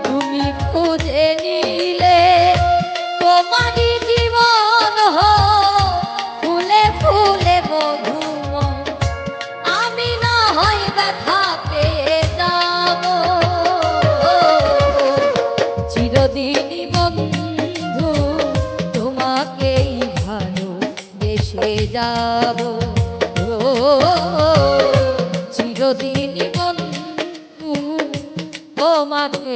তুমি খুঁজে নিলে তোমারই জীবন ফুলে ফুলে মধুম আমি না হয় ব্যথা পেয়ে যাব চিরদিনই বন্ধু তোমাকেই ভালোবেসে যাব চিরদিনই বন্ধু তোমাকে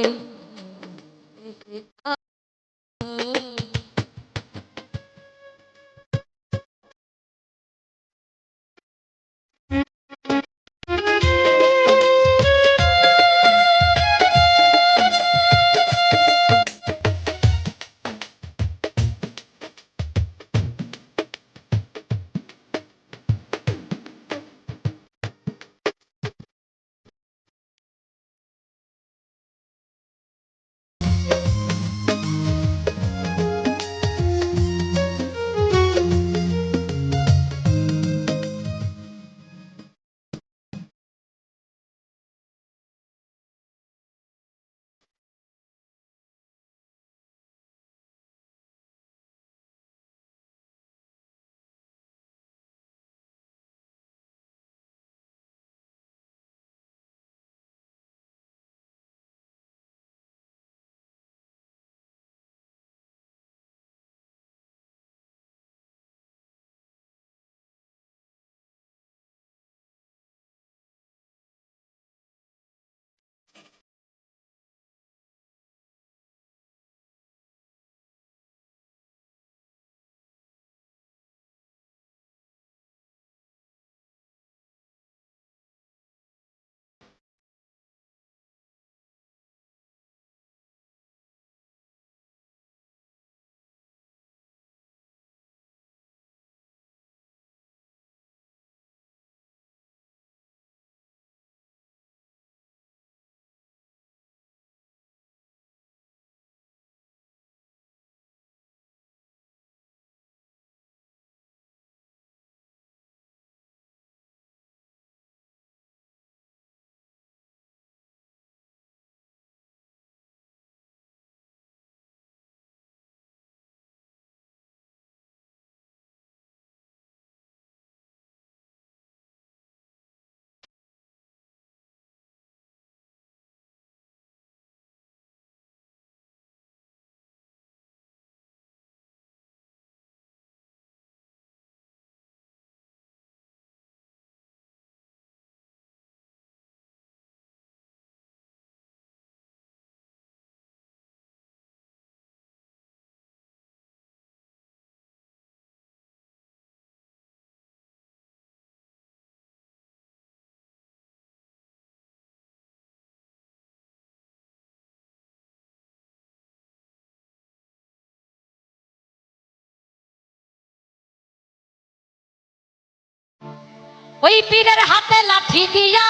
ওই পীরের হাতে লাঠি দিয়া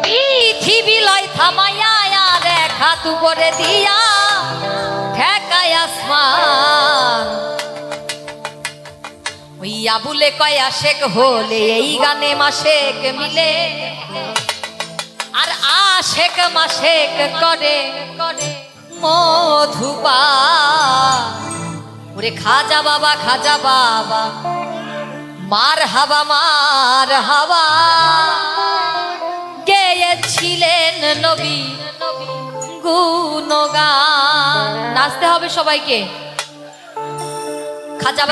পৃথিবী লয় থামাইয়া এক হাত উপরে দিয়া ঠেকায় আসমান ওই আবুলে কয় আশেক হলে এই গানে মাসেক মিলে আর আশেক মাসেক করে মধুপা ওরে খাজা বাবা মার হাবা গেয়েছিলেন নবী গুণগান নাচতে হবে সবাইকে খাজা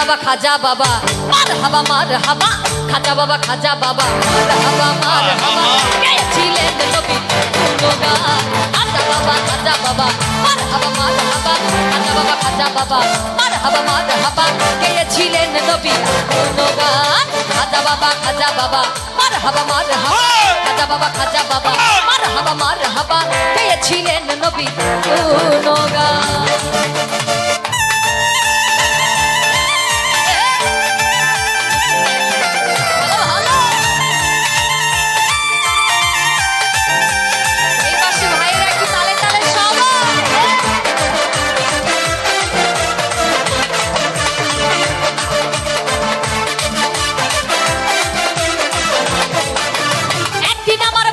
বাবা মার হাবা খাজা বাবা মার হাবা গেয়েছিলেন নবী গুণগান খাজা বাবা মার হাবা খাজা বাবা মার হাবা গেয়েছিলেন নবী গুণগান খাজা বাবা মার হাবা খাজা বাবা মার হাবা গেয়েছিলেন নবী গুণগান একদিন আমার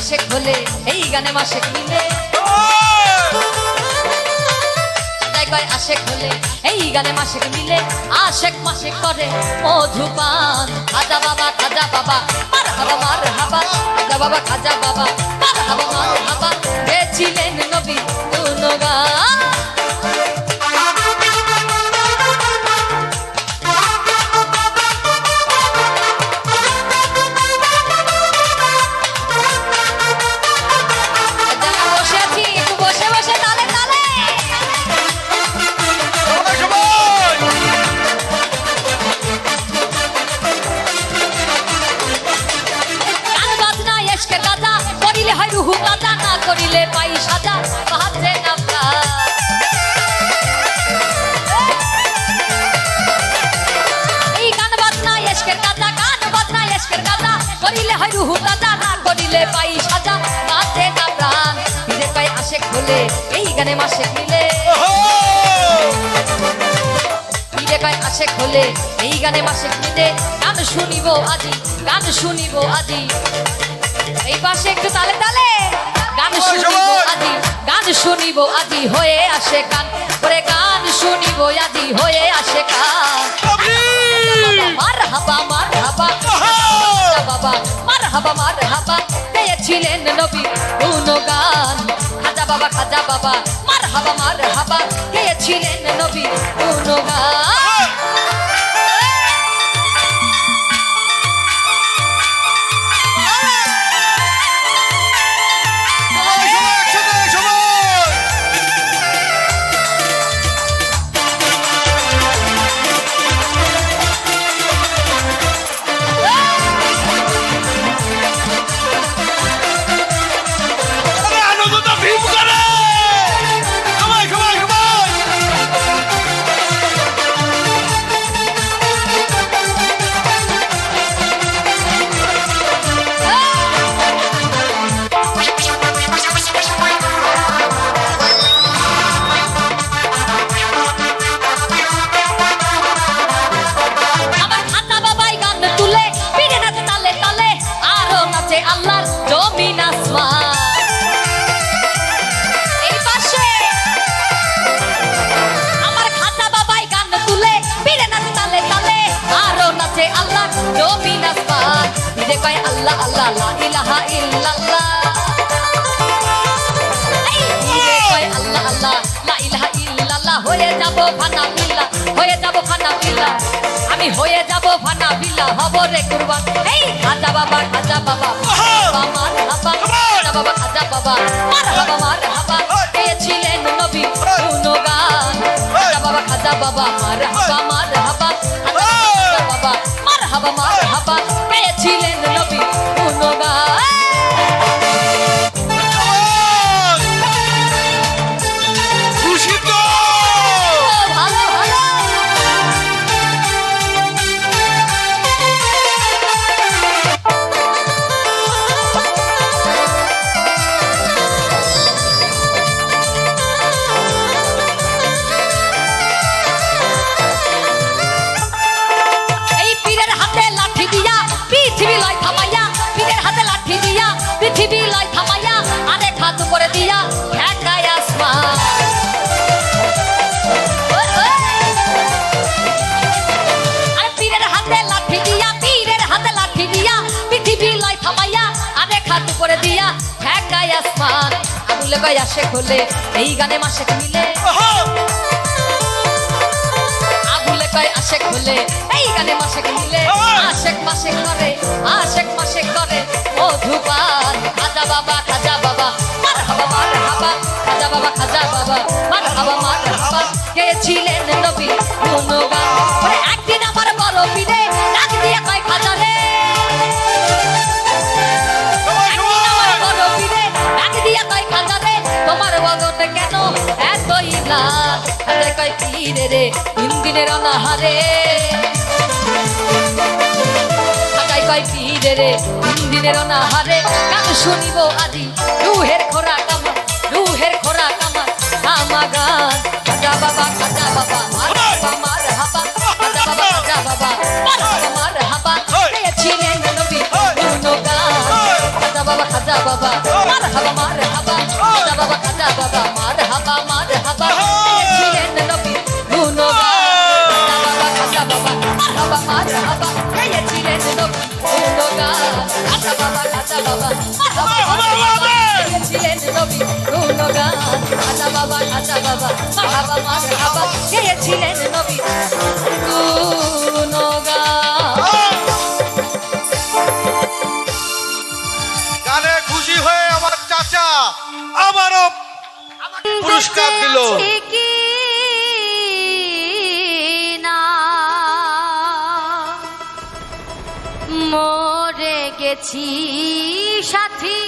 আশেক হলে এই গানে মাসেক মিলে কয় আশেক হলে এই গানে মাসেক মিলে আশেক মাসেক করে মধুপান খাজা বাবা মার হাবা খাজা বাবা মার হাবা গেছিলেন নবী গুণগান রুহু কাজা না করিলে পাই সাজা বাজে না এই গান বাজনা এশকের কাজা করিলে হয় রুহু কাজা না করিলে পাই সাজা বাজে না প্রাণ ফিরে পাই আশেক হলে এই গানে মাসেক মিলে ফিরে পাই আশেক হলে এই গানে মাসেক মিলে গান শুনিব আজি এই পাশে একটু তালে গান শুনিব আজি হয়ে আসে কান করে গান শুনিব আজি হয়ে আসে কান মার হাবা মার হাবা পেয়েছিলেন নবী গুণগান খাজা বাবা মার হাবা পেয়েছিলেন নবী গুণগান আল্লাহ আল্লাহ লা ইলাহা ইল্লাল্লাহ আল্লাহ আল্লাহ লা ইলাহা ইল্লাল্লাহ হয়ে যাব ফানা আমি হয়ে যাব ফানা বিল্লা হব রে কুরবান এই খাজা বাবা মার হাবা খাজা বাবা মার হাবা পেয়েছিলেন নবী গুণগান খাজা বাবা মার হাবা মার হাবা পেয়েছিলেন নবী গুণগান পৃথিবী লয় থামাইয়া আরে খাদু করে দিয়া ঠেকায় আসমান আরে পীরের হাতে লাঠি দিয়া পৃথিবী লয় থামাইয়া আরে খাদু করে দিয়া ঠেকায় আসমান আবুলে কয় আশেক হলে এই গানে মাসেক মিলে আবুলে কয় আশেক হলে এই গানে মাসেক মিলে আশেক মাসেক করে মধুপান খাজা বাবা মার হাবা খাজা বাবা মার হাবা গেছিলেন নবী গুণগান একদিন আমার বড় পীরে ডাক দিয়ে কয় খাজা রে তোমার বদন কেন এতই না কয় পীরে রে দিনের অনাহারে কয় পীরে রে দিনের অনাহারে গান শুনিব আজি রুহের খোরাক আমার সামা গান খাজা বাবা মার হাবা খাজা বাবা মার হাবা পেয়েছিলেন নবী গুণগান খাজা বাবা মারহাবা মারহাবা গেয়েছিলেন নবী গুণগান খাজা বাবা মারহাবা মারহাবা গেয়েছিলেন নবী গুণগান খাজা বাবা মারহাবা গেয়েছিলেন নবী গুণগান খাজা বাবা মারহাবা মারহাবা গেয়েছিলেন নবী গুণগান। গানে খুশি হয়ে আমার চাচা আবারও পুরস্কার দিল। মরে গেছি সাথী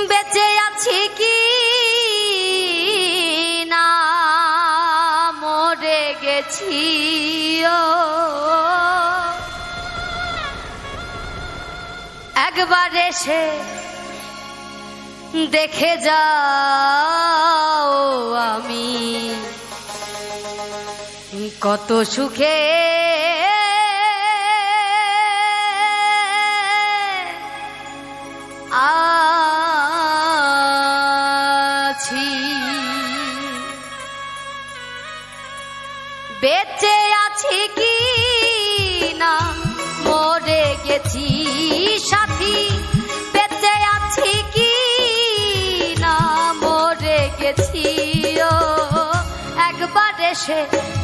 বেঁচে আছি কি না মরে গেছি ও একবার এসে দেখে যাও আমি কত সুখে আছি বেঁচে আছি কি না মরে গেছি সাথী বেঁচে আছি কি না মরে গেছি ও একবার এসে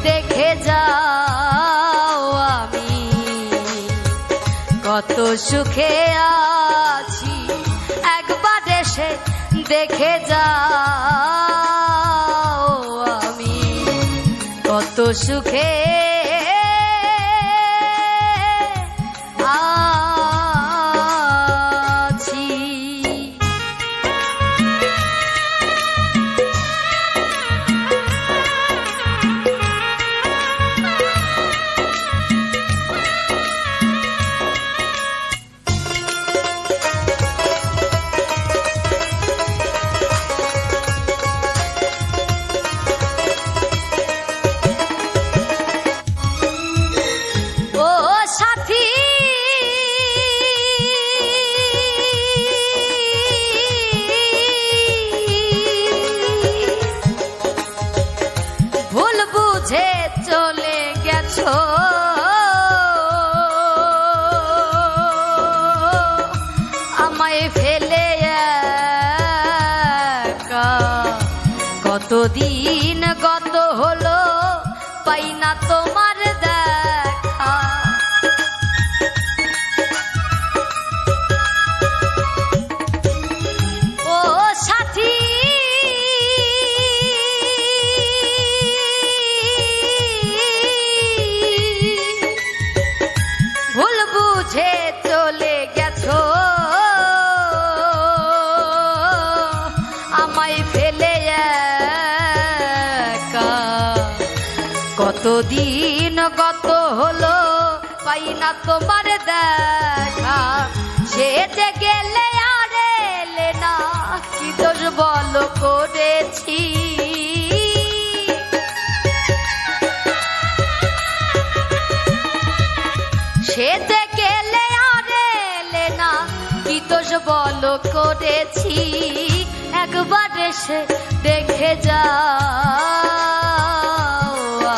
দেখে যাও আমি কত সুখে আছি একবার এসে দেখে যাও আমি কত সুখে আছি। আমায় ফেলে একা কতদিন গত হলো পাই না তোমার দেখা ও সাথী ভুল বুঝে চলে গেছো আমায় ফেলে একা কতদিন গত হলো পাই না তোমার দেখা যেতে গেলে আর এলে না কি দোষ বলো করেছি সেতে গেলে আর এলে না কি দোষ বলো করেছি একবার এসে দেখে যাও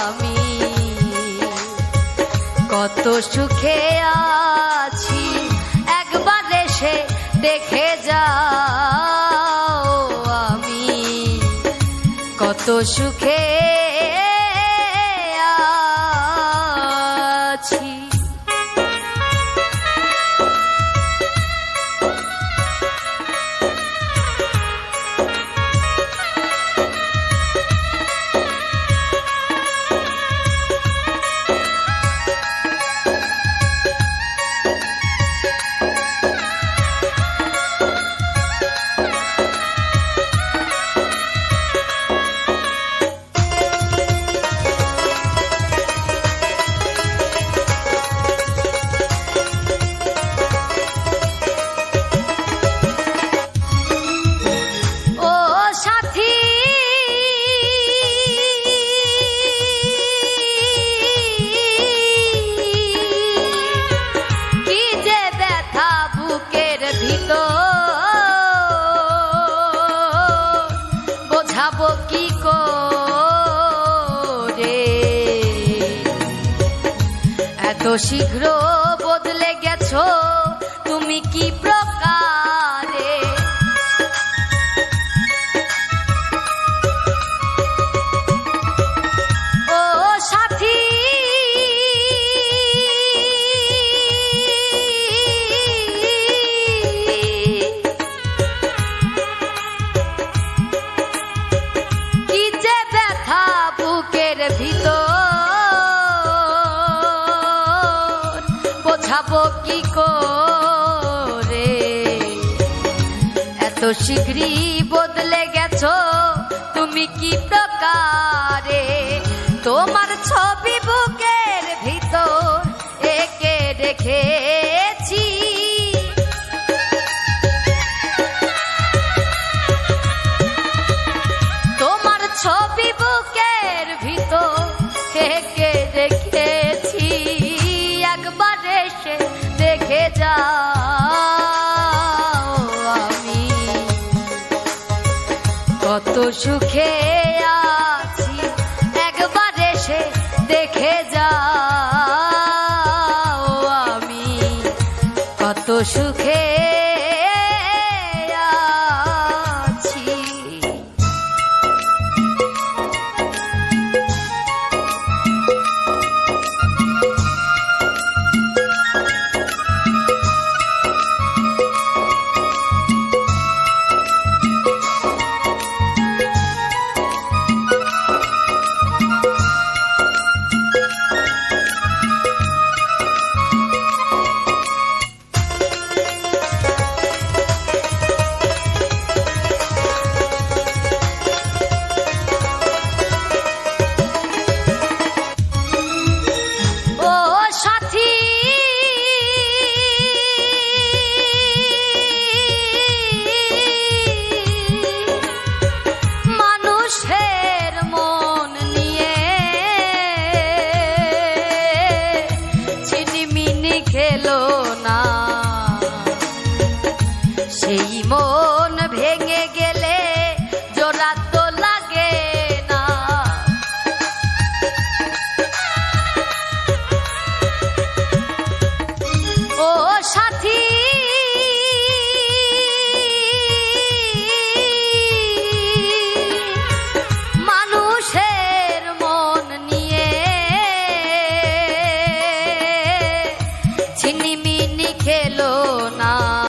আমি কত সুখে আছি একবার এসে দেখে যাও আমি কত সুখে আছি। বোঝাবো কি করে এত শীঘ্র বদলে গেছো তুমি কি প্রকারে ও সাথী কি যে ব্যথা বুকের ভিতর বোঝাবো কি করে এত শীঘ্রই বদলে গেছো তুমি কি প্রকারে তোমার ছবি বুকের ভিতর এঁকে রেখেছি তোমার ছবি বুকের ভিতর এঁকে রেখেছি একবার এসে দেখে যাও আমি কত সুখে আছি একবার এসে দেখে যাও আমি কত সুখে